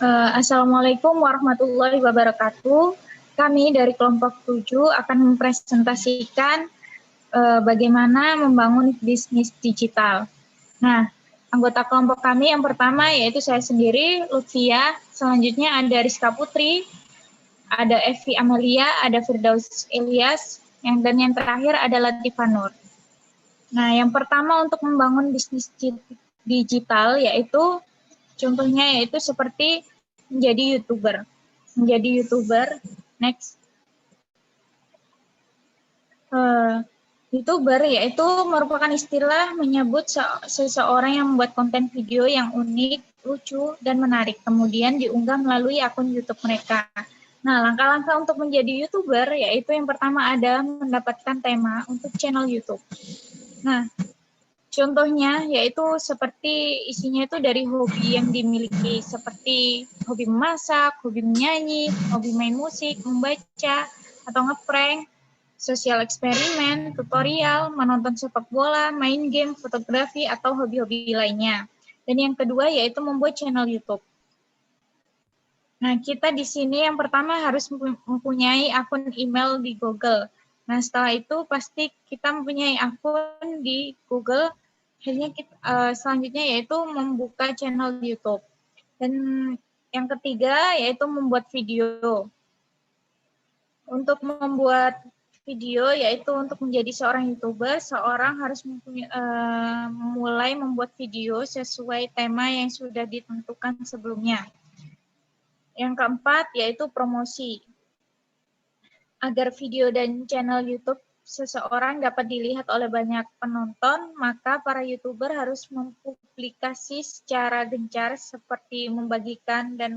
Assalamualaikum warahmatullahi wabarakatuh. Kami dari kelompok 7 akan mempresentasikan bagaimana membangun bisnis digital. Nah, anggota kelompok kami yang pertama yaitu saya sendiri, Lutfia. Selanjutnya ada Rizka Putri, ada Evi Amalia, ada Firdaus Ilyas, dan yang terakhir ada Latifah Nur. Nah, yang pertama untuk membangun bisnis digital yaitu contohnya yaitu seperti menjadi YouTuber. Menjadi YouTuber, next. YouTuber yaitu merupakan istilah menyebut seseorang yang membuat konten video yang unik, lucu, dan menarik, kemudian diunggah melalui akun YouTube mereka. Nah, langkah-langkah untuk menjadi YouTuber yaitu yang pertama ada mendapatkan tema untuk channel YouTube. Nah, contohnya yaitu seperti isinya itu dari hobi yang dimiliki seperti hobi memasak, hobi menyanyi, hobi main musik, membaca, atau ngeprank, sosial eksperimen, tutorial, menonton sepak bola, main game, fotografi, atau hobi-hobi lainnya. Dan yang kedua yaitu membuat channel YouTube. Nah, kita di sini yang pertama harus mempunyai akun email di Google. Nah, setelah itu pasti kita mempunyai akun di Google. Akhirnya selanjutnya yaitu membuka channel YouTube. Dan yang ketiga yaitu membuat video. Untuk membuat video yaitu untuk menjadi seorang YouTuber, seorang harus mulai membuat video sesuai tema yang sudah ditentukan sebelumnya. Yang keempat yaitu promosi. Agar video dan channel YouTube seseorang dapat dilihat oleh banyak penonton, maka para YouTuber harus mempublikasi secara gencar seperti membagikan dan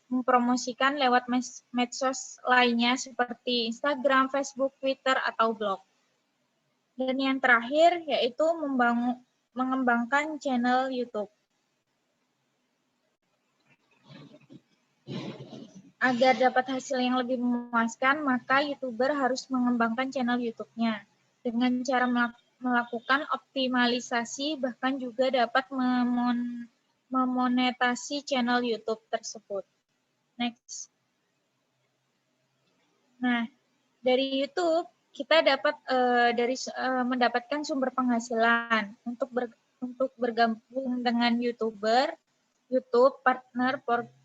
mempromosikan lewat medsos lainnya seperti Instagram, Facebook, Twitter, atau blog. Dan yang terakhir yaitu mengembangkan channel YouTube. Agar dapat hasil yang lebih memuaskan, maka YouTuber harus mengembangkan channel YouTube-nya dengan cara melakukan optimalisasi, bahkan juga dapat memonetasi channel YouTube tersebut. Next. Nah, dari YouTube kita dapat mendapatkan sumber penghasilan untuk bergabung dengan YouTuber. YouTube partner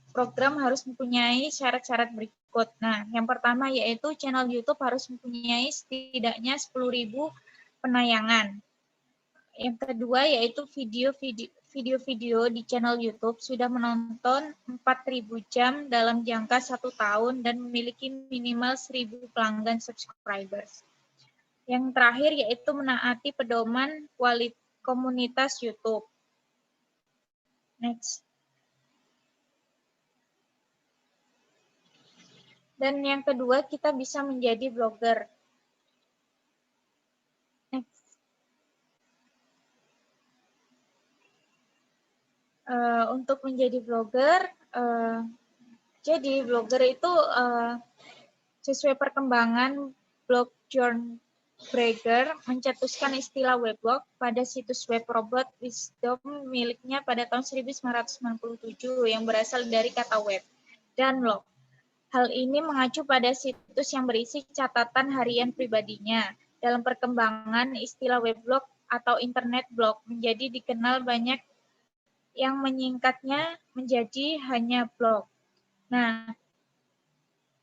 program harus mempunyai syarat-syarat berikut. Nah, yang pertama yaitu channel YouTube harus mempunyai setidaknya 10.000 penayangan. Yang kedua yaitu video-video di channel YouTube sudah menonton 4.000 jam dalam jangka 1 tahun dan memiliki minimal 1.000 pelanggan subscribers. Yang terakhir yaitu menaati pedoman komunitas YouTube. Next. Dan yang kedua, kita bisa menjadi blogger. Next. Untuk menjadi blogger, jadi blogger itu sesuai perkembangan blog John Brager mencetuskan istilah weblog pada situs web Robert Wisdom miliknya pada tahun 1997 yang berasal dari kata web dan blog. Hal ini mengacu pada situs yang berisi catatan harian pribadinya. Dalam perkembangan, istilah weblog atau internet blog menjadi dikenal banyak yang menyingkatnya menjadi hanya blog. Nah,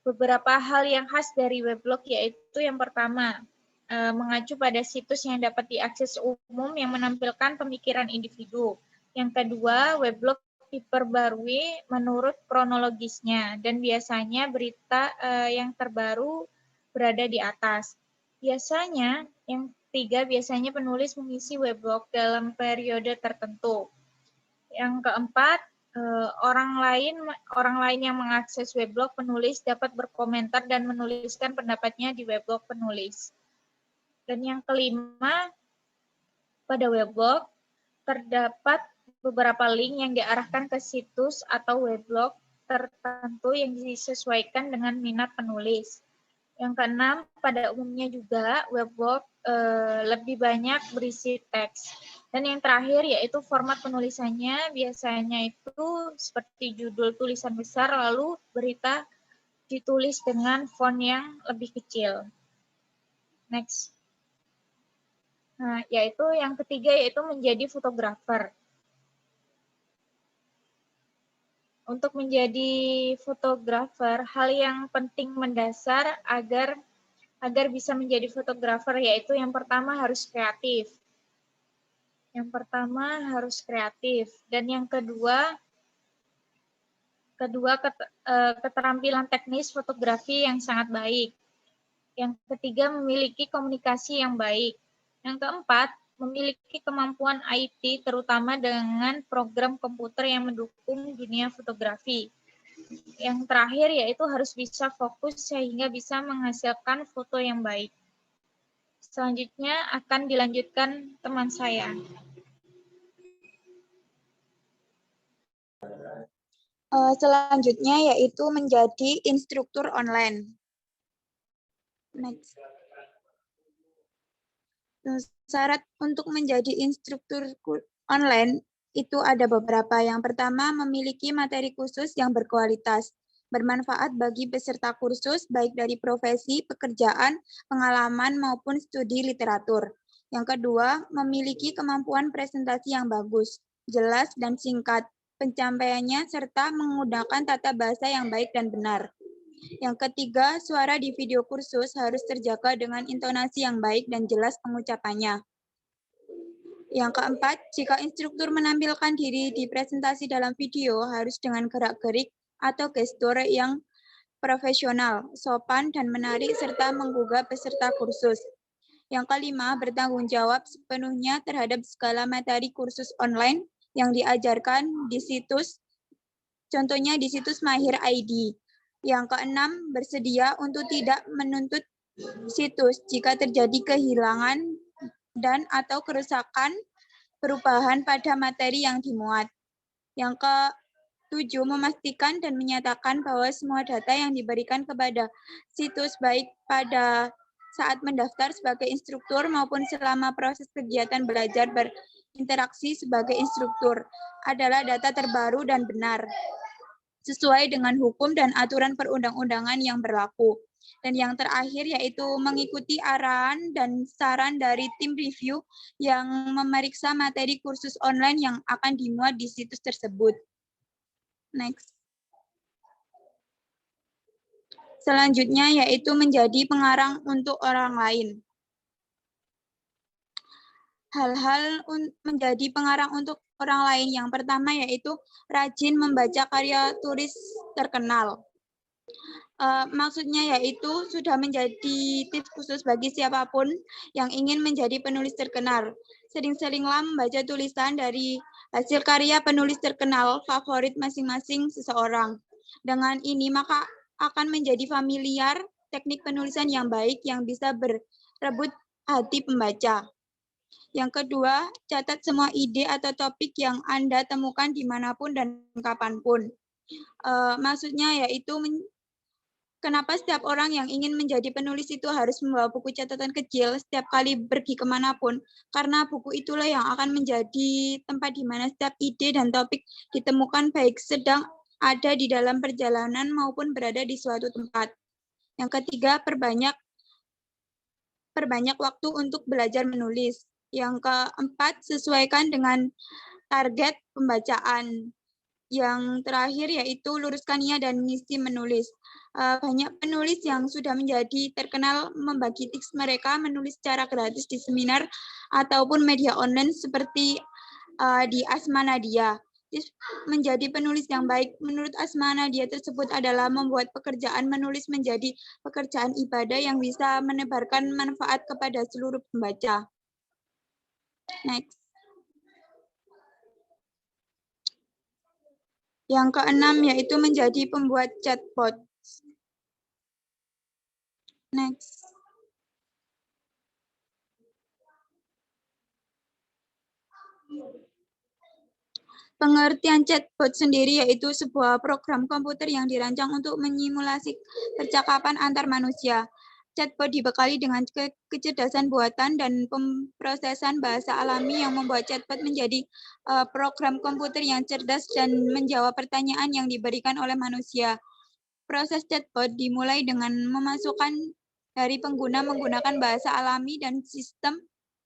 beberapa hal yang khas dari weblog yaitu yang pertama, mengacu pada situs yang dapat diakses umum yang menampilkan pemikiran individu. Yang kedua, weblog diperbarui menurut kronologisnya dan biasanya berita yang terbaru berada di atas. Biasanya, yang ketiga, biasanya penulis mengisi weblog dalam periode tertentu. Yang keempat, orang lain yang mengakses weblog penulis dapat berkomentar dan menuliskan pendapatnya di weblog penulis. Dan yang kelima, pada weblog terdapat beberapa link yang diarahkan ke situs atau weblog tertentu yang disesuaikan dengan minat penulis. Yang keenam, pada umumnya juga weblog lebih banyak berisi teks. Dan yang terakhir yaitu format penulisannya, biasanya itu seperti judul tulisan besar, lalu berita ditulis dengan font yang lebih kecil. Next. Nah, yaitu yang ketiga yaitu menjadi fotografer. Untuk menjadi fotografer, hal yang penting mendasar agar bisa menjadi fotografer yaitu yang pertama harus kreatif. Dan yang kedua keterampilan teknis fotografi yang sangat baik. Yang ketiga memiliki komunikasi yang baik. Yang keempat memiliki kemampuan IT terutama dengan program komputer yang mendukung dunia fotografi. Yang terakhir yaitu harus bisa fokus sehingga bisa menghasilkan foto yang baik. Selanjutnya akan dilanjutkan teman saya. Selanjutnya yaitu menjadi instruktur online. Next. Syarat untuk menjadi instruktur online itu ada beberapa. Yang pertama, memiliki materi khusus yang berkualitas, bermanfaat bagi peserta kursus, baik dari profesi, pekerjaan, pengalaman, maupun studi literatur. Yang kedua, memiliki kemampuan presentasi yang bagus, jelas, dan singkat, pencapaiannya, serta menggunakan tata bahasa yang baik dan benar. Yang ketiga, suara di video kursus harus terjaga dengan intonasi yang baik dan jelas pengucapannya. Yang keempat, jika instruktur menampilkan diri di presentasi dalam video harus dengan gerak-gerik atau gestur yang profesional, sopan, dan menarik, serta menggugah peserta kursus. Yang kelima, bertanggung jawab sepenuhnya terhadap segala materi kursus online yang diajarkan di situs, contohnya di situs Mahir ID. Yang keenam, bersedia untuk tidak menuntut situs jika terjadi kehilangan dan atau kerusakan perubahan pada materi yang dimuat. Yang ketujuh, memastikan dan menyatakan bahwa semua data yang diberikan kepada situs baik pada saat mendaftar sebagai instruktur maupun selama proses kegiatan belajar berinteraksi sebagai instruktur adalah data terbaru dan benar, sesuai dengan hukum dan aturan perundang-undangan yang berlaku. Dan yang terakhir yaitu mengikuti arahan dan saran dari tim review yang memeriksa materi kursus online yang akan dimuat di situs tersebut. Next. Selanjutnya yaitu menjadi pengarang untuk orang lain. Hal-hal menjadi pengarang untuk orang lain yang pertama yaitu rajin membaca karya tulis terkenal. Maksudnya yaitu sudah menjadi tips khusus bagi siapapun yang ingin menjadi penulis terkenal. Sering-seringlah membaca tulisan dari hasil karya penulis terkenal favorit masing-masing seseorang. Dengan ini maka akan menjadi familiar teknik penulisan yang baik yang bisa berebut hati pembaca. Yang kedua, catat semua ide atau topik yang Anda temukan dimanapun dan kapanpun. Maksudnya yaitu kenapa setiap orang yang ingin menjadi penulis itu harus membawa buku catatan kecil setiap kali pergi kemanapun, karena buku itulah yang akan menjadi tempat di mana setiap ide dan topik ditemukan baik sedang ada di dalam perjalanan maupun berada di suatu tempat. Yang ketiga, perbanyak waktu untuk belajar menulis. Yang keempat, sesuaikan dengan target pembacaan. Yang terakhir yaitu luruskan niat dan misi menulis. Banyak penulis yang sudah menjadi terkenal membagi tips mereka menulis secara gratis di seminar ataupun media online seperti di Asma Nadia. Tips menjadi penulis yang baik menurut Asma Nadia tersebut adalah membuat pekerjaan menulis menjadi pekerjaan ibadah yang bisa menebarkan manfaat kepada seluruh pembaca. Next. Yang keenam yaitu menjadi pembuat chatbot. Next. Pengertian chatbot sendiri yaitu sebuah program komputer yang dirancang untuk menyimulasi percakapan antar manusia. Chatbot dibekali dengan kecerdasan buatan dan pemrosesan bahasa alami yang membuat chatbot menjadi program komputer yang cerdas dan menjawab pertanyaan yang diberikan oleh manusia. Proses chatbot dimulai dengan memasukkan dari pengguna menggunakan bahasa alami dan sistem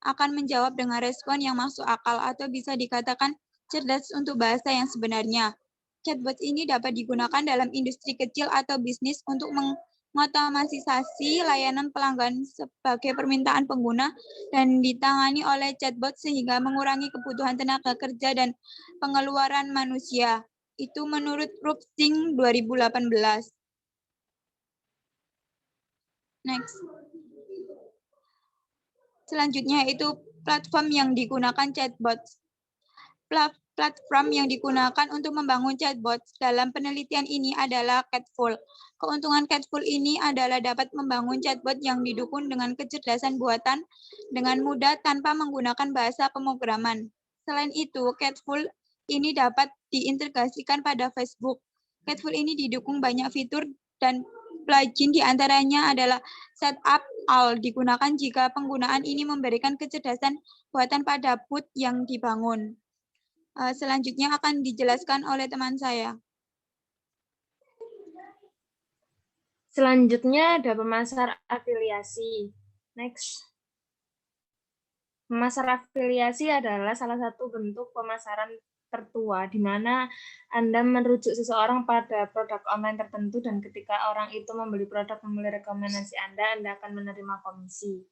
akan menjawab dengan respon yang masuk akal atau bisa dikatakan cerdas untuk bahasa yang sebenarnya. Chatbot ini dapat digunakan dalam industri kecil atau bisnis untuk mengotomatisasi layanan pelanggan sebagai permintaan pengguna dan ditangani oleh chatbot sehingga mengurangi kebutuhan tenaga kerja dan pengeluaran manusia. Itu menurut Rupsing 2018. Next. Selanjutnya itu platform yang digunakan chatbot. Platform yang digunakan untuk membangun chatbot dalam penelitian ini adalah Catful. Keuntungan Catful ini adalah dapat membangun chatbot yang didukung dengan kecerdasan buatan dengan mudah tanpa menggunakan bahasa pemrograman. Selain itu, Catful ini dapat diintegrasikan pada Facebook. Catful ini didukung banyak fitur dan plugin diantaranya adalah Setup All digunakan jika penggunaan ini memberikan kecerdasan buatan pada bot yang dibangun. Selanjutnya akan dijelaskan oleh teman saya. Selanjutnya ada pemasar afiliasi. Next. Pemasar afiliasi adalah salah satu bentuk pemasaran tertua, di mana Anda merujuk seseorang pada produk online tertentu dan ketika orang itu membeli produk melalui rekomendasi Anda akan menerima komisi.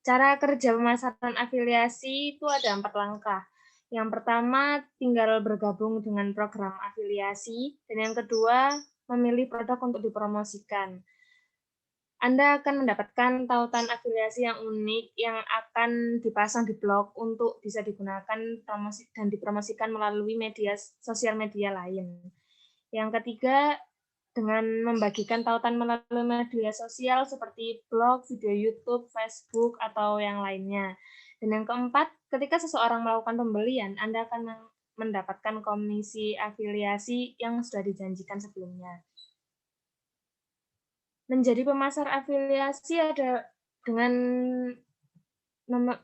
Cara kerja pemasaran afiliasi itu ada 4 langkah. Yang pertama, tinggal bergabung dengan program afiliasi. Dan yang kedua, memilih produk untuk dipromosikan. Anda akan mendapatkan tautan afiliasi yang unik yang akan dipasang di blog untuk bisa digunakan dan dipromosikan melalui sosial media lain. Yang ketiga, dengan membagikan tautan melalui media sosial seperti blog, video YouTube, Facebook, atau yang lainnya. Dan yang keempat, ketika seseorang melakukan pembelian, Anda akan mendapatkan komisi afiliasi yang sudah dijanjikan sebelumnya. Menjadi pemasar afiliasi ada dengan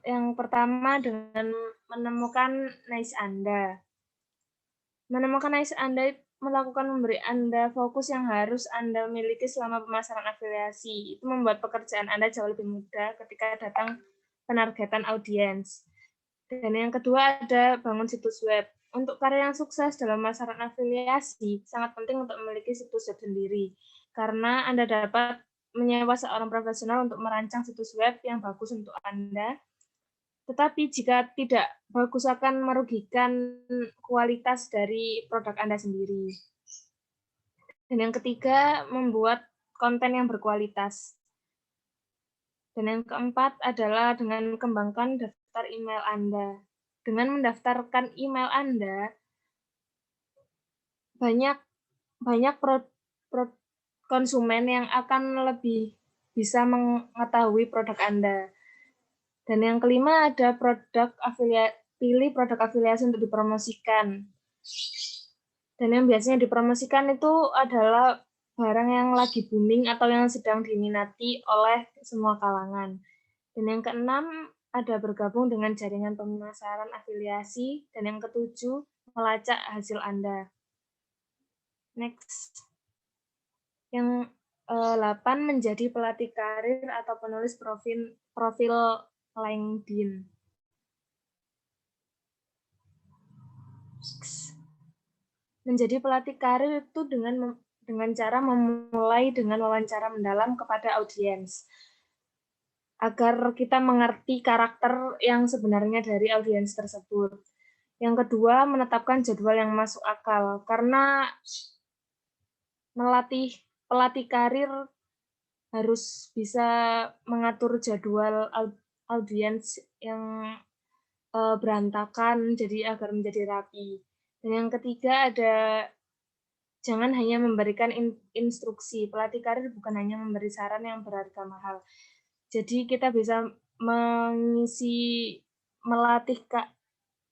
yang pertama dengan menemukan niche Anda. Menemukan niche Anda melakukan memberi Anda fokus yang harus Anda miliki selama pemasaran afiliasi. Itu membuat pekerjaan Anda jauh lebih mudah ketika datang penargetan audiens. Dan yang kedua ada bangun situs web. Untuk karya yang sukses dalam pemasaran afiliasi, sangat penting untuk memiliki situs web sendiri. Karena Anda dapat menyewa seorang profesional untuk merancang situs web yang bagus untuk Anda. Tetapi jika tidak bagus akan merugikan kualitas dari produk Anda sendiri. Dan yang ketiga, membuat konten yang berkualitas. Dan yang keempat adalah dengan mengembangkan daftar email Anda. Dengan mendaftarkan email Anda, banyak konsumen yang akan lebih bisa mengetahui produk Anda. Dan yang kelima ada pilih produk afiliasi untuk dipromosikan. Dan yang biasanya dipromosikan itu adalah barang yang lagi booming atau yang sedang diminati oleh semua kalangan. Dan yang keenam ada bergabung dengan jaringan pemasaran afiliasi. Dan yang ketujuh melacak hasil Anda. Next. Yang 8 menjadi pelatih karir atau penulis profil LinkedIn. Menjadi pelatih karir itu dengan cara memulai dengan wawancara mendalam kepada audiens. Agar kita mengerti karakter yang sebenarnya dari audiens tersebut. Yang kedua, menetapkan jadwal yang masuk akal. Karena pelatih karir harus bisa mengatur jadwal audiens yang berantakan jadi agar menjadi rapi. Dan yang ketiga ada jangan hanya memberikan instruksi. Pelatih karir bukan hanya memberi saran yang berharga mahal. Jadi kita bisa melatih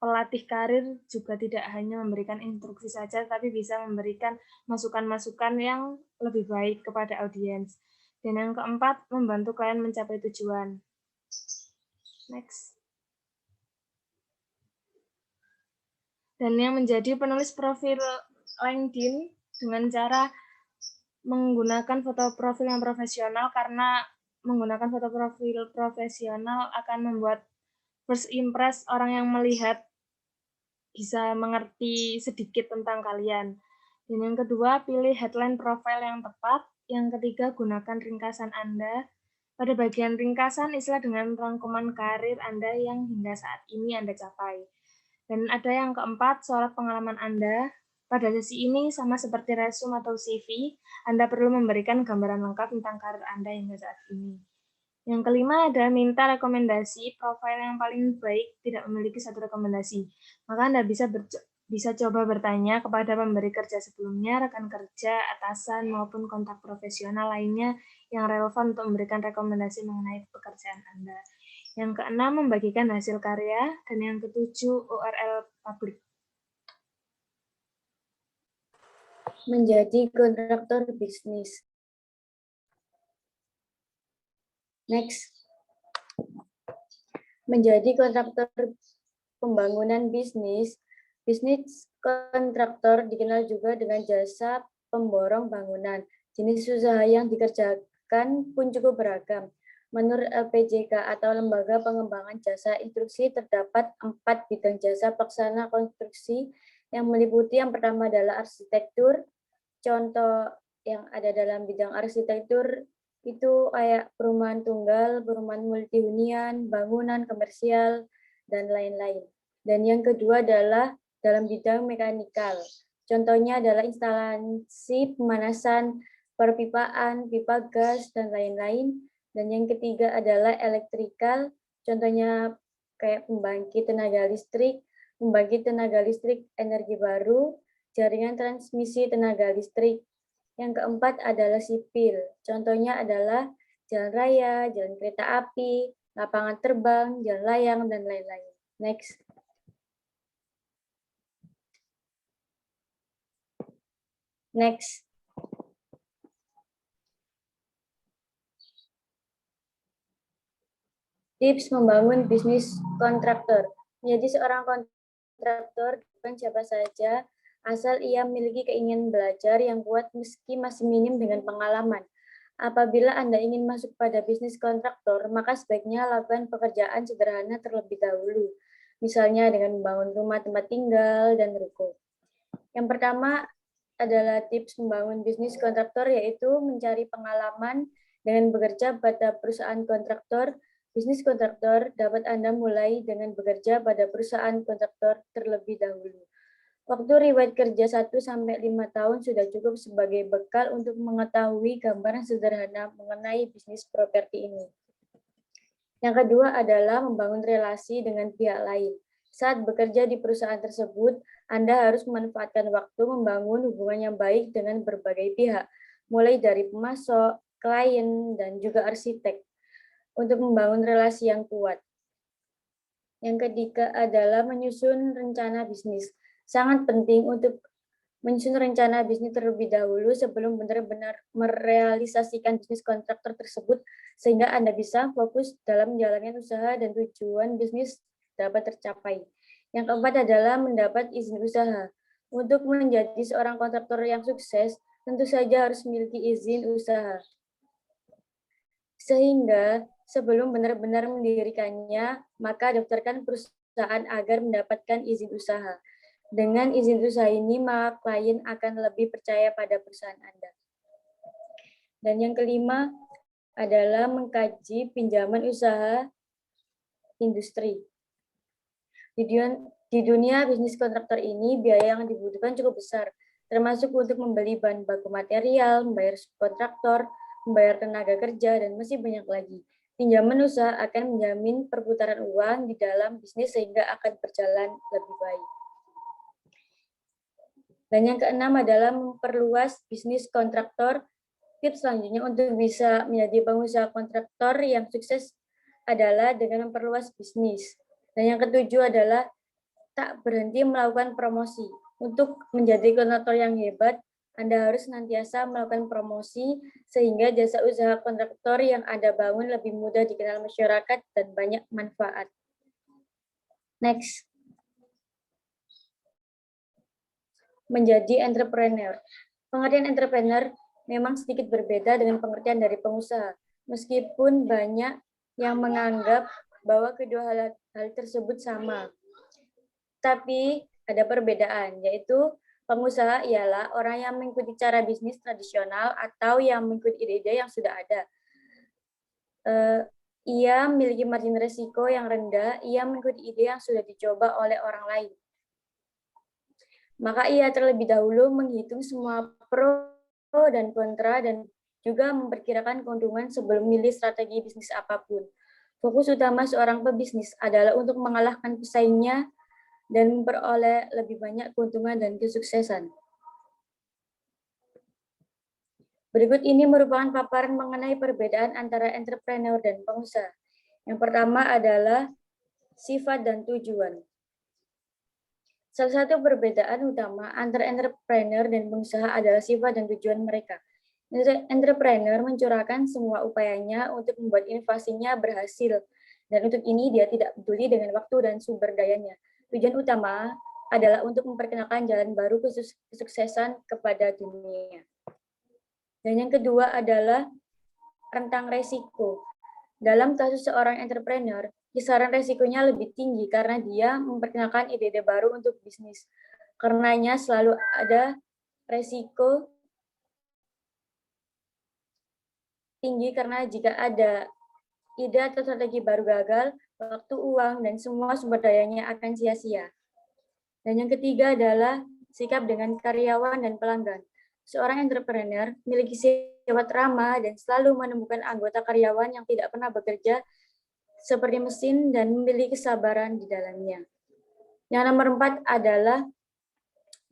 pelatih karir juga tidak hanya memberikan instruksi saja, tapi bisa memberikan masukan-masukan yang lebih baik kepada audiens. Dan yang keempat, membantu klien mencapai tujuan. Next. Dan yang menjadi penulis profil LinkedIn dengan cara menggunakan foto profil yang profesional, karena menggunakan foto profil profesional akan membuat first impress orang yang melihat bisa mengerti sedikit tentang kalian. Dan yang kedua, pilih headline profile yang tepat. Yang ketiga, gunakan ringkasan Anda. Pada bagian ringkasan, isilah dengan rangkuman karir Anda yang hingga saat ini Anda capai. Dan ada yang keempat, sorot pengalaman Anda. Pada sesi ini, sama seperti resume atau CV, Anda perlu memberikan gambaran lengkap tentang karir Anda hingga saat ini. Yang kelima adalah minta rekomendasi. Profil yang paling baik tidak memiliki satu rekomendasi. Maka Anda bisa coba bertanya kepada pemberi kerja sebelumnya, rekan kerja, atasan, maupun kontak profesional lainnya yang relevan untuk memberikan rekomendasi mengenai pekerjaan Anda. Yang keenam, membagikan hasil karya. Dan yang ketujuh, URL publik. Menjadi kontraktor bisnis. Next. Menjadi kontraktor pembangunan bisnis. Bisnis kontraktor dikenal juga dengan jasa pemborong bangunan. Jenis usaha yang dikerjakan pun cukup beragam. Menurut LPJK atau Lembaga Pengembangan Jasa Instruksi, terdapat 4 bidang jasa pelaksana konstruksi yang meliputi yang pertama adalah arsitektur. Contoh yang ada dalam bidang arsitektur itu kayak perumahan tunggal, perumahan multihunian, bangunan komersial, dan lain-lain. Dan yang kedua adalah dalam bidang mekanikal. Contohnya adalah instalasi pemanasan, perpipaan, pipa gas, dan lain-lain. Dan yang ketiga adalah elektrikal, contohnya kayak pembangkit tenaga listrik energi baru, jaringan transmisi tenaga listrik. Yang keempat adalah sipil, contohnya adalah jalan raya, jalan kereta api, lapangan terbang, jalan layang, dan lain-lain. Next. Next. Tips membangun bisnis kontraktor. Menjadi seorang kontraktor bukan siapa saja, asal ia memiliki keinginan belajar yang kuat meski masih minim dengan pengalaman. Apabila Anda ingin masuk pada bisnis kontraktor, maka sebaiknya lakukan pekerjaan sederhana terlebih dahulu, misalnya dengan membangun rumah tempat tinggal dan ruko. Yang pertama adalah tips membangun bisnis kontraktor, yaitu mencari pengalaman dengan bekerja pada perusahaan kontraktor. Bisnis kontraktor dapat Anda mulai dengan bekerja pada perusahaan kontraktor terlebih dahulu. Waktu riwayat kerja 1-5 tahun sudah cukup sebagai bekal untuk mengetahui gambaran sederhana mengenai bisnis properti ini. Yang kedua adalah membangun relasi dengan pihak lain. Saat bekerja di perusahaan tersebut, Anda harus memanfaatkan waktu membangun hubungan yang baik dengan berbagai pihak, mulai dari pemasok, klien, dan juga arsitek, untuk membangun relasi yang kuat. Yang ketiga adalah menyusun rencana bisnis. Sangat penting untuk menyusun rencana bisnis terlebih dahulu sebelum benar-benar merealisasikan bisnis kontraktor tersebut, sehingga Anda bisa fokus dalam menjalankan usaha dan tujuan bisnis dapat tercapai. Yang keempat adalah mendapat izin usaha. Untuk menjadi seorang kontraktor yang sukses, tentu saja harus memiliki izin usaha. Sehingga sebelum benar-benar mendirikannya, maka daftarkan perusahaan agar mendapatkan izin usaha. Dengan izin usaha ini, maka klien akan lebih percaya pada perusahaan Anda. Dan yang kelima adalah mengkaji pinjaman usaha industri. Di dunia bisnis kontraktor ini, biaya yang dibutuhkan cukup besar, termasuk untuk membeli bahan baku material, membayar kontraktor, membayar tenaga kerja, dan masih banyak lagi. Pinjaman usaha akan menjamin perputaran uang di dalam bisnis sehingga akan berjalan lebih baik. Dan yang keenam adalah memperluas bisnis kontraktor. Tips selanjutnya untuk bisa menjadi pengusaha kontraktor yang sukses adalah dengan memperluas bisnis. Dan yang ketujuh adalah tak berhenti melakukan promosi. Untuk menjadi kontraktor yang hebat, Anda harus senantiasa melakukan promosi sehingga jasa usaha kontraktor yang Anda bangun lebih mudah dikenal masyarakat dan banyak manfaat. Next. Menjadi entrepreneur. Pengertian entrepreneur memang sedikit berbeda dengan pengertian dari pengusaha. Meskipun banyak yang menganggap bahwa kedua hal tersebut sama. Tapi ada perbedaan, yaitu pengusaha ialah orang yang mengikuti cara bisnis tradisional atau yang mengikuti ide-ide yang sudah ada. Ia memiliki margin risiko yang rendah, ia mengikuti ide yang sudah dicoba oleh orang lain. Maka ia terlebih dahulu menghitung semua pro dan kontra dan juga memperkirakan keuntungan sebelum memilih strategi bisnis apapun. Fokus utama seorang pebisnis adalah untuk mengalahkan pesaingnya dan memperoleh lebih banyak keuntungan dan kesuksesan. Berikut ini merupakan paparan mengenai perbedaan antara entrepreneur dan pengusaha. Yang pertama adalah sifat dan tujuan. Salah satu perbedaan utama antara entrepreneur dan pengusaha adalah sifat dan tujuan mereka. Entrepreneur mencurahkan semua upayanya untuk membuat inovasinya berhasil, dan untuk ini dia tidak peduli dengan waktu dan sumber dayanya. Tujuan utama adalah untuk memperkenalkan jalan baru kesuksesan kepada dunia. Dan yang kedua adalah rentang resiko. Dalam kasus seorang entrepreneur, kisaran resikonya lebih tinggi karena dia memperkenalkan ide-ide baru untuk bisnis. Karenanya selalu ada resiko tinggi karena jika ada ide atau strategi baru gagal, waktu, uang, dan semua sumber dayanya akan sia-sia. Dan yang ketiga adalah sikap dengan karyawan dan pelanggan. Seorang entrepreneur memiliki sifat ramah dan selalu menemukan anggota karyawan yang tidak pernah bekerja seperti mesin dan memiliki kesabaran di dalamnya. Yang nomor 4 adalah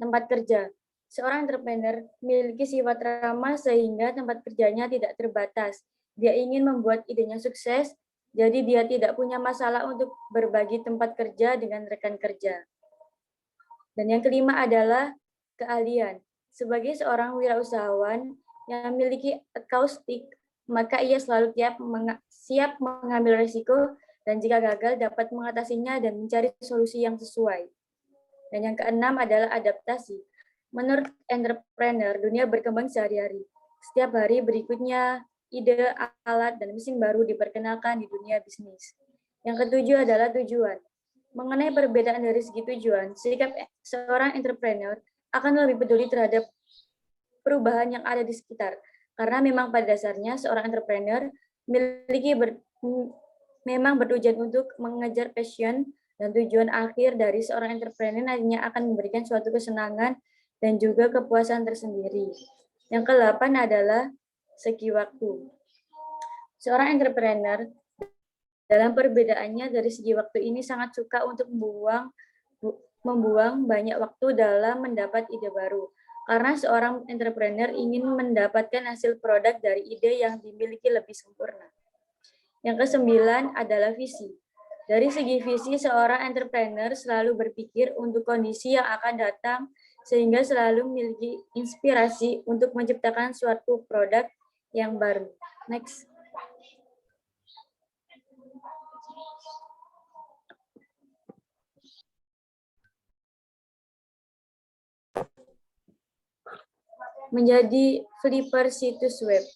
tempat kerja. Seorang entrepreneur memiliki sifat ramah sehingga tempat kerjanya tidak terbatas. Dia ingin membuat idenya sukses, jadi dia tidak punya masalah untuk berbagi tempat kerja dengan rekan kerja. Dan yang kelima adalah keahlian. Sebagai seorang wirausahawan yang memiliki akaustik, maka ia selalu siap mengambil risiko dan jika gagal dapat mengatasinya dan mencari solusi yang sesuai. Dan yang keenam adalah adaptasi. Menurut entrepreneur, dunia berkembang sehari-hari. Setiap hari berikutnya, ide, alat, dan mesin baru diperkenalkan di dunia bisnis. Yang ketujuh adalah tujuan. Mengenai perbedaan dari segi tujuan, sikap seorang entrepreneur akan lebih peduli terhadap perubahan yang ada di sekitar. Karena memang pada dasarnya seorang entrepreneur memang bertujuan untuk mengejar passion dan tujuan akhir dari seorang entrepreneur nantinya akan memberikan suatu kesenangan dan juga kepuasan tersendiri. Yang ke-8 adalah segi waktu. Seorang entrepreneur dalam perbedaannya dari segi waktu ini sangat suka untuk membuang banyak waktu dalam mendapat ide baru. Karena seorang entrepreneur ingin mendapatkan hasil produk dari ide yang dimiliki lebih sempurna. Yang ke-9 adalah visi. Dari segi visi, seorang entrepreneur selalu berpikir untuk kondisi yang akan datang sehingga selalu memiliki inspirasi untuk menciptakan suatu produk yang baru. Next. Menjadi flipper situs web.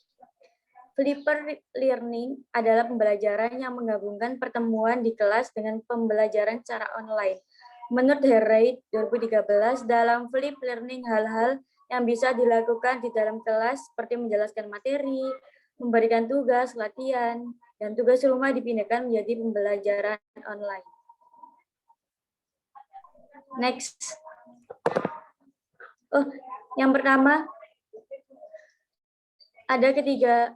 Flipper learning adalah pembelajaran yang menggabungkan pertemuan di kelas dengan pembelajaran secara online. Menurut Harreit 2013, dalam flip learning hal-hal yang bisa dilakukan di dalam kelas seperti menjelaskan materi, memberikan tugas, latihan, dan tugas rumah dipindahkan menjadi pembelajaran online. Next. Yang pertama, ada ketiga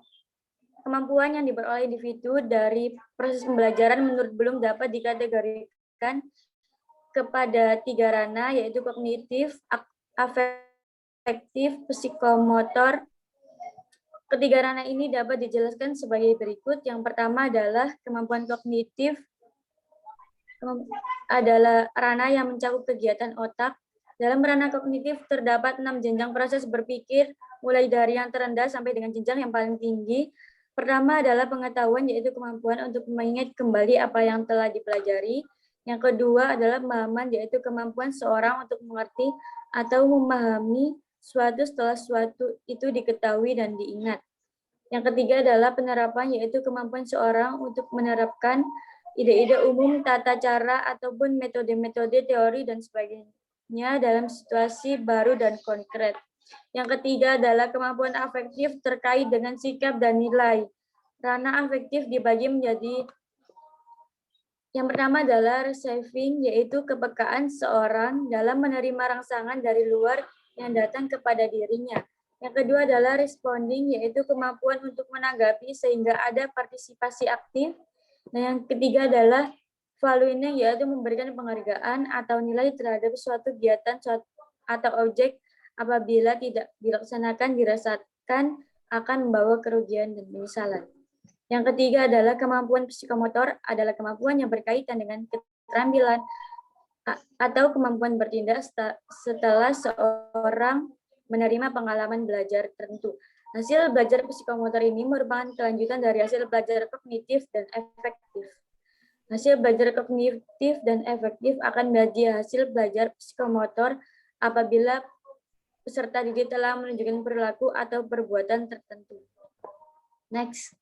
kemampuan yang diperoleh individu dari proses pembelajaran menurut Bloom dapat dikategorikan kepada 3 ranah, yaitu kognitif, afektif, psikomotor. Ketiga ranah ini dapat dijelaskan sebagai berikut. Yang pertama adalah kemampuan kognitif. adalah ranah yang mencakup kegiatan otak. Dalam ranah kognitif terdapat 6 jenjang proses berpikir, mulai dari yang terendah sampai dengan jenjang yang paling tinggi. Pertama adalah pengetahuan, yaitu kemampuan untuk mengingat kembali apa yang telah dipelajari. Yang kedua adalah pemahaman, yaitu kemampuan seorang untuk mengerti atau memahami suatu setelah suatu itu diketahui dan diingat. Yang ketiga adalah penerapan, yaitu kemampuan seorang untuk menerapkan ide-ide umum, tata cara, ataupun metode-metode teori dan sebagainya dalam situasi baru dan konkret. Yang ketiga adalah kemampuan afektif terkait dengan sikap dan nilai. Ranah afektif dibagi menjadi yang pertama adalah receiving, yaitu kepekaan seorang dalam menerima rangsangan dari luar yang datang kepada dirinya. Yang kedua adalah responding, yaitu kemampuan untuk menanggapi sehingga ada partisipasi aktif. Dan yang ketiga adalah valuing, yaitu memberikan penghargaan atau nilai terhadap suatu kegiatan atau objek apabila tidak dilaksanakan dirasakan akan membawa kerugian dan penyesalan. Yang ketiga adalah kemampuan psikomotor, adalah kemampuan yang berkaitan dengan keterampilan atau kemampuan bertindak setelah seorang menerima pengalaman belajar tertentu. Hasil belajar psikomotor ini merupakan kelanjutan dari hasil belajar kognitif dan efektif. Hasil belajar kognitif dan efektif akan menjadi hasil belajar psikomotor apabila peserta didik telah menunjukkan perilaku atau perbuatan tertentu. Next.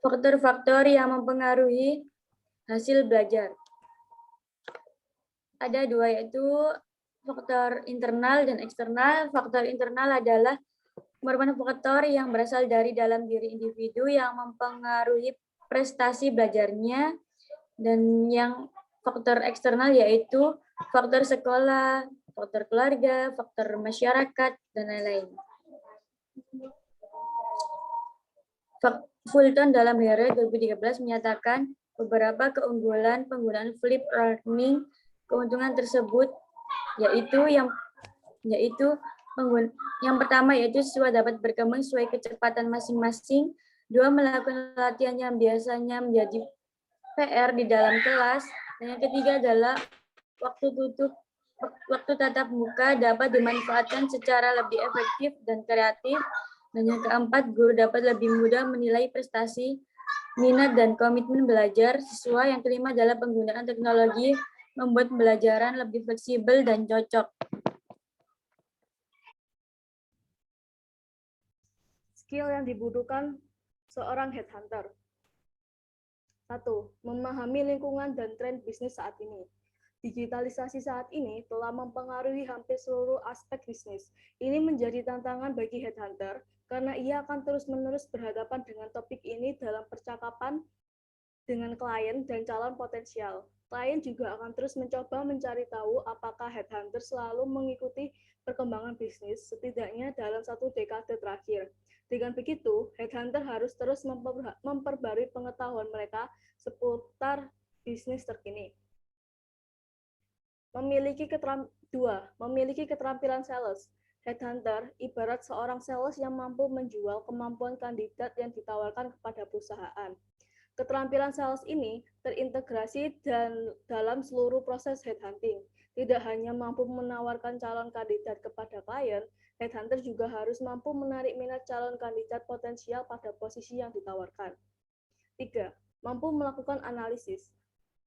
Faktor-faktor yang mempengaruhi hasil belajar. Ada dua, yaitu faktor internal dan eksternal. Faktor internal adalah merupakan faktor yang berasal dari dalam diri individu yang mempengaruhi prestasi belajarnya, dan yang faktor eksternal yaitu faktor sekolah, faktor keluarga, faktor masyarakat, dan lain-lain. Fulton dalam Harvard 2013 menyatakan beberapa keunggulan penggunaan flipped learning. Keuntungan tersebut yaitu yang pertama yaitu siswa dapat berkembang sesuai kecepatan masing-masing. 2, melakukan latihan yang biasanya menjadi PR di dalam kelas. Dan yang ketiga adalah waktu tatap muka dapat dimanfaatkan secara lebih efektif dan kreatif. Dan yang keempat, guru dapat lebih mudah menilai prestasi, minat, dan komitmen belajar siswa. Yang kelima adalah penggunaan teknologi membuat pembelajaran lebih fleksibel dan cocok. Skill yang dibutuhkan seorang headhunter. 1. Memahami lingkungan dan tren bisnis saat ini. Digitalisasi saat ini telah mempengaruhi hampir seluruh aspek bisnis. Ini menjadi tantangan bagi headhunter karena ia akan terus-menerus berhadapan dengan topik ini dalam percakapan dengan klien dan calon potensial. Klien juga akan terus mencoba mencari tahu apakah headhunter selalu mengikuti perkembangan bisnis setidaknya dalam 1 dekade terakhir. Dengan begitu, headhunter harus terus memperbarui pengetahuan mereka seputar bisnis terkini. Memiliki keterampilan sales. Headhunter ibarat seorang sales yang mampu menjual kemampuan kandidat yang ditawarkan kepada perusahaan. Keterampilan sales ini terintegrasi dalam seluruh proses headhunting. Tidak hanya mampu menawarkan calon kandidat kepada klien, headhunter juga harus mampu menarik minat calon kandidat potensial pada posisi yang ditawarkan. 3. Mampu melakukan analisis.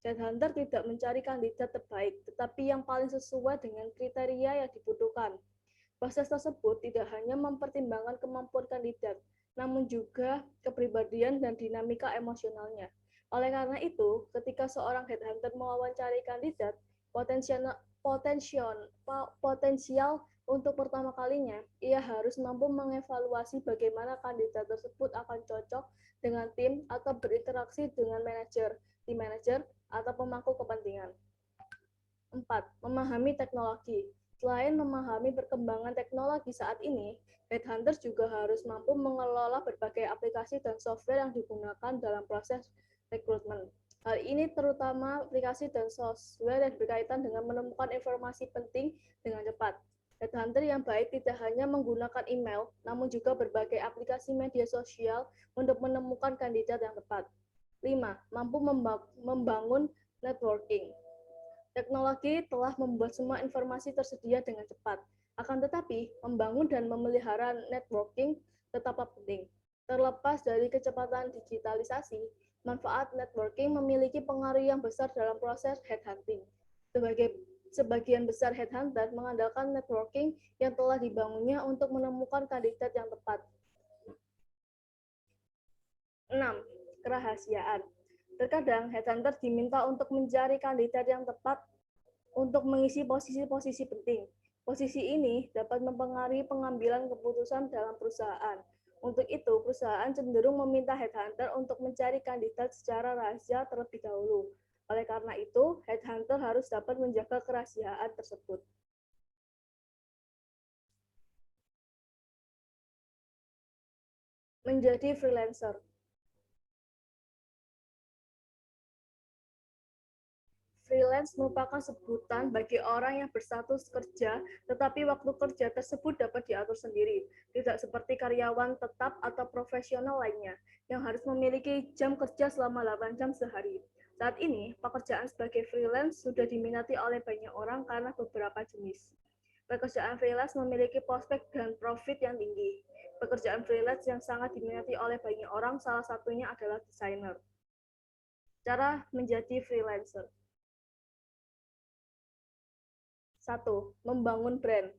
Headhunter tidak mencari kandidat terbaik, tetapi yang paling sesuai dengan kriteria yang dibutuhkan. Proses tersebut tidak hanya mempertimbangkan kemampuan kandidat, namun juga kepribadian dan dinamika emosionalnya. Oleh karena itu, ketika seorang headhunter mewawancari kandidat potensial untuk pertama kalinya, ia harus mampu mengevaluasi bagaimana kandidat tersebut akan cocok dengan tim atau berinteraksi dengan manajer, tim manajer, atau pemangku kepentingan. 4. Memahami teknologi. Selain memahami perkembangan teknologi saat ini, headhunters juga harus mampu mengelola berbagai aplikasi dan software yang digunakan dalam proses rekrutmen. Hal ini terutama aplikasi dan software yang berkaitan dengan menemukan informasi penting dengan cepat. Headhunter yang baik tidak hanya menggunakan email, namun juga berbagai aplikasi media sosial untuk menemukan kandidat yang tepat. 5. Mampu membangun networking. Teknologi telah membuat semua informasi tersedia dengan cepat. Akan tetapi, membangun dan memelihara networking tetaplah penting. Terlepas dari kecepatan digitalisasi, manfaat networking memiliki pengaruh yang besar dalam proses headhunting. Sebagian besar headhunter mengandalkan networking yang telah dibangunnya untuk menemukan kandidat yang tepat. 6. Kerahasiaan. Terkadang headhunter diminta untuk mencari kandidat yang tepat untuk mengisi posisi-posisi penting. Posisi ini dapat mempengaruhi pengambilan keputusan dalam perusahaan. Untuk itu, perusahaan cenderung meminta headhunter untuk mencari kandidat secara rahasia terlebih dahulu. Oleh karena itu, headhunter harus dapat menjaga kerahasiaan tersebut. Menjadi freelancer. Freelance merupakan sebutan bagi orang yang berstatus kerja, tetapi waktu kerja tersebut dapat diatur sendiri, tidak seperti karyawan tetap atau profesional lainnya, yang harus memiliki jam kerja selama 8 jam sehari. Saat ini, pekerjaan sebagai freelance sudah diminati oleh banyak orang karena beberapa jenis. Pekerjaan freelance memiliki prospek dan profit yang tinggi. Pekerjaan freelance yang sangat diminati oleh banyak orang, salah satunya adalah desainer. Cara menjadi freelancer. 1. Membangun brand.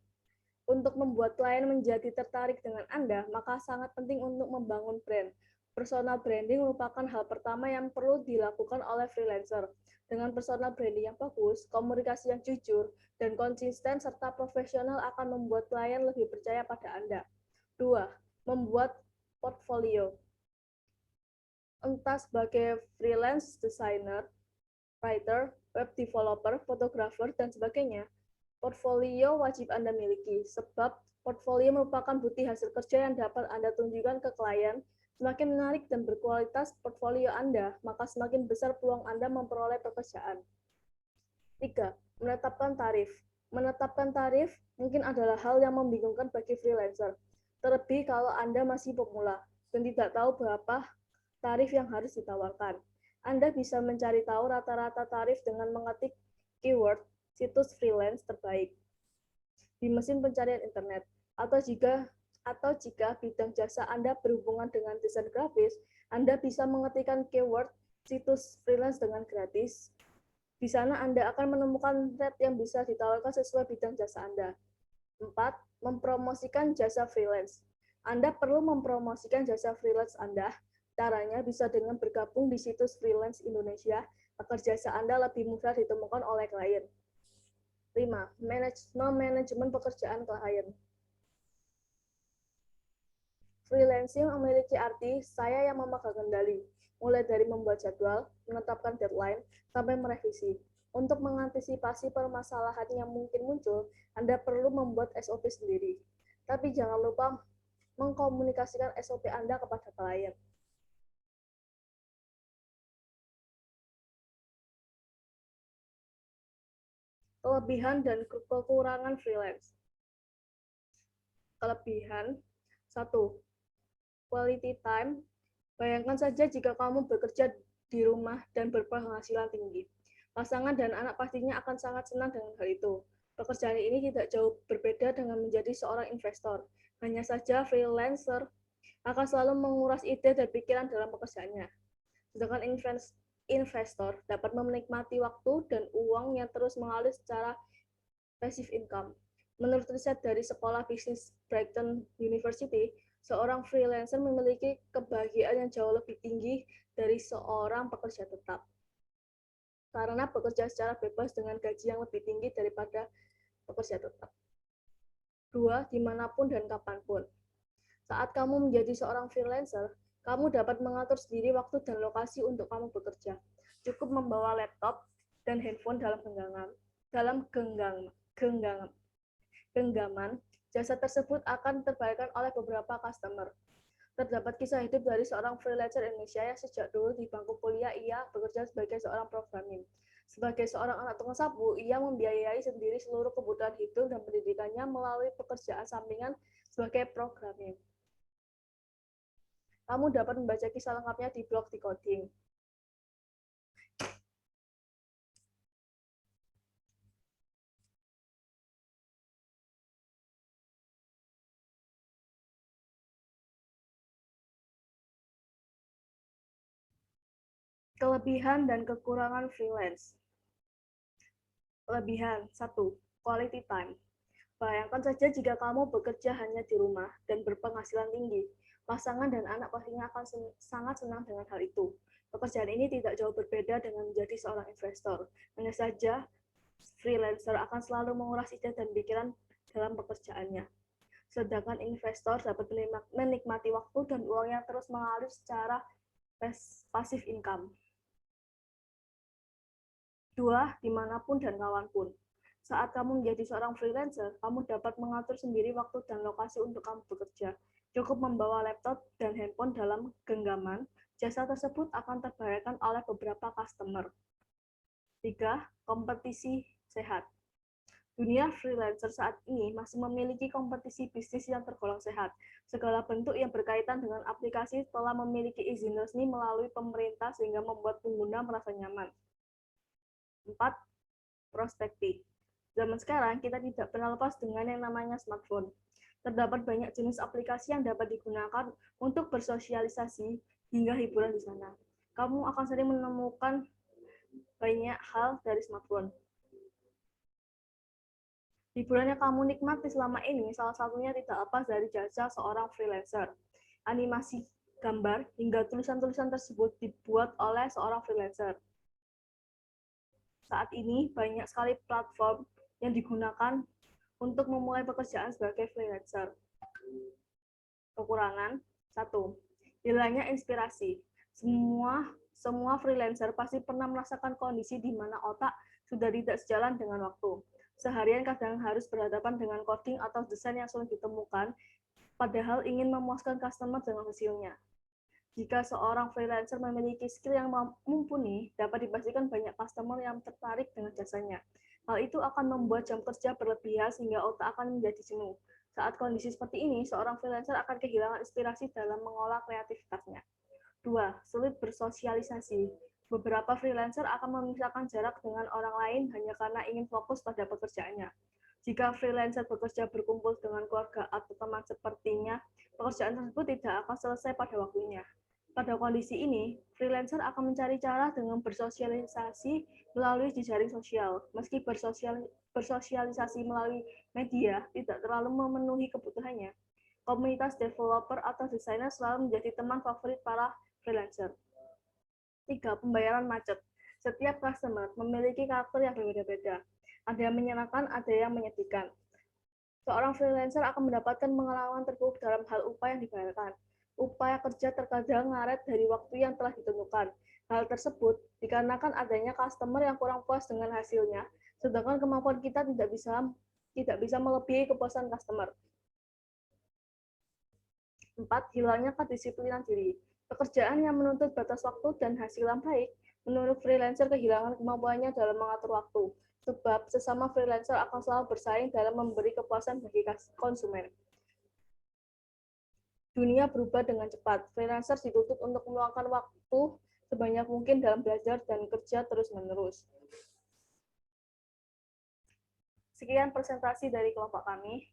Untuk membuat klien menjadi tertarik dengan Anda, maka sangat penting untuk membangun brand. Personal branding merupakan hal pertama yang perlu dilakukan oleh freelancer. Dengan personal branding yang bagus, komunikasi yang jujur, dan konsisten serta profesional akan membuat klien lebih percaya pada Anda. 2. Membuat portfolio. Entah sebagai freelance designer, writer, web developer, fotografer, dan sebagainya, portfolio wajib Anda miliki, sebab portfolio merupakan bukti hasil kerja yang dapat Anda tunjukkan ke klien. Semakin menarik dan berkualitas portfolio Anda, maka semakin besar peluang Anda memperoleh pekerjaan. 3. Menetapkan tarif. Menetapkan tarif mungkin adalah hal yang membingungkan bagi freelancer, terlebih kalau Anda masih pemula dan tidak tahu berapa tarif yang harus ditawarkan. Anda bisa mencari tahu rata-rata tarif dengan mengetik keyword situs freelance terbaik di mesin pencarian internet, atau jika bidang jasa Anda berhubungan dengan desain grafis, Anda bisa mengetikkan keyword situs freelance dengan gratis. Di sana Anda akan menemukan rate yang bisa ditawarkan sesuai bidang jasa Anda. 4. Mempromosikan jasa freelance. Anda perlu mempromosikan jasa freelance Anda. Caranya bisa dengan bergabung di situs freelance Indonesia agar jasa Anda lebih mudah ditemukan oleh klien. 5. Manajemen pekerjaan klien. Freelancing memiliki arti saya yang memegang kendali, mulai dari membuat jadwal, menetapkan deadline, sampai merevisi. Untuk mengantisipasi permasalahan yang mungkin muncul, Anda perlu membuat SOP sendiri. Tapi jangan lupa mengkomunikasikan SOP Anda kepada klien. Kelebihan dan kekurangan freelance. Kelebihan. 1. Quality time. Bayangkan saja jika kamu bekerja di rumah dan berpenghasilan tinggi. Pasangan dan anak pastinya akan sangat senang dengan hal itu. Pekerjaan ini tidak jauh berbeda dengan menjadi seorang investor. Hanya saja freelancer akan selalu menguras ide dan pikiran dalam pekerjaannya. Sedangkan investor dapat menikmati waktu dan uang yang terus mengalir secara passive income. Menurut riset dari Sekolah Bisnis Brighton University, seorang freelancer memiliki kebahagiaan yang jauh lebih tinggi dari seorang pekerja tetap. Karena bekerja secara bebas dengan gaji yang lebih tinggi daripada pekerja tetap. 2. Dimanapun dan kapanpun. Saat kamu menjadi seorang freelancer, kamu dapat mengatur sendiri waktu dan lokasi untuk kamu bekerja. Cukup membawa laptop dan handphone dalam genggaman. Jasa tersebut akan terbayarkan oleh beberapa customer. Terdapat kisah hidup dari seorang freelancer Indonesia yang sejak dulu di bangku kuliah ia bekerja sebagai seorang programmer. Sebagai seorang anak tukang sapu, ia membiayai sendiri seluruh kebutuhan hidup dan pendidikannya melalui pekerjaan sampingan sebagai programmer. Kamu dapat membaca kisah lengkapnya di blog Decoding. Kelebihan dan kekurangan freelance. Kelebihan, 1. Quality time. Bayangkan saja jika kamu bekerja hanya di rumah dan berpenghasilan tinggi. Pasangan dan anak pastinya akan sangat senang dengan hal itu. Pekerjaan ini tidak jauh berbeda dengan menjadi seorang investor. Hanya saja, freelancer akan selalu menguras ide dan pikiran dalam pekerjaannya. Sedangkan investor dapat menikmati waktu dan uangnya terus mengalir secara passive income. 2. Dimanapun dan kawanpun. Saat kamu menjadi seorang freelancer, kamu dapat mengatur sendiri waktu dan lokasi untuk kamu bekerja. Cukup membawa laptop dan handphone dalam genggaman, jasa tersebut akan terbayarkan oleh beberapa customer. 3. Kompetisi sehat. Dunia freelancer saat ini masih memiliki kompetisi bisnis yang tergolong sehat. Segala bentuk yang berkaitan dengan aplikasi telah memiliki izin resmi melalui pemerintah sehingga membuat pengguna merasa nyaman. 4. Prospektif. Zaman sekarang, kita tidak pernah lepas dengan yang namanya smartphone. Terdapat banyak jenis aplikasi yang dapat digunakan untuk bersosialisasi hingga hiburan di sana. Kamu akan sering menemukan banyak hal dari smartphone. Hiburan yang kamu nikmati selama ini, salah satunya tidak lepas dari jasa seorang freelancer. Animasi gambar hingga tulisan-tulisan tersebut dibuat oleh seorang freelancer. Saat ini, banyak sekali platform yang digunakan untuk memulai pekerjaan sebagai freelancer. Kekurangan, 1. Hilangnya inspirasi. Semua freelancer pasti pernah merasakan kondisi di mana otak sudah tidak sejalan dengan waktu. Seharian kadang harus berhadapan dengan coding atau desain yang sulit ditemukan, padahal ingin memuaskan customer dengan hasilnya. Jika seorang freelancer memiliki skill yang mumpuni, dapat dipastikan banyak customer yang tertarik dengan jasanya. Hal itu akan membuat jam kerja berlebihan sehingga otak akan menjadi jenuh. Saat kondisi seperti ini, seorang freelancer akan kehilangan inspirasi dalam mengolah kreativitasnya. 2. Sulit bersosialisasi. Beberapa freelancer akan memisahkan jarak dengan orang lain hanya karena ingin fokus pada pekerjaannya. Jika freelancer bekerja berkumpul dengan keluarga atau teman sepertinya, pekerjaan tersebut tidak akan selesai pada waktunya. Pada kondisi ini, freelancer akan mencari cara dengan bersosialisasi melalui jejaring sosial. Meski bersosialisasi melalui media tidak terlalu memenuhi kebutuhannya, komunitas developer atau desainer selalu menjadi teman favorit para freelancer. 3. Pembayaran macet. Setiap customer memiliki karakter yang berbeda-beda. Ada yang menyenangkan, ada yang menyedihkan. Seorang freelancer akan mendapatkan pengalaman terburuk dalam hal upah yang dibayarkan. Upaya kerja terkadang ngaret dari waktu yang telah ditentukan. Hal tersebut dikarenakan adanya customer yang kurang puas dengan hasilnya, sedangkan kemampuan kita tidak bisa melebihi kepuasan customer. 4. Hilangnya kedisiplinan diri. Pekerjaan yang menuntut batas waktu dan hasil yang baik, menurut freelancer kehilangan kemampuannya dalam mengatur waktu, sebab sesama freelancer akan selalu bersaing dalam memberi kepuasan bagi konsumen. Dunia berubah dengan cepat. Freelancer dituntut untuk meluangkan waktu sebanyak mungkin dalam belajar dan kerja terus-menerus. Sekian presentasi dari kelompok kami.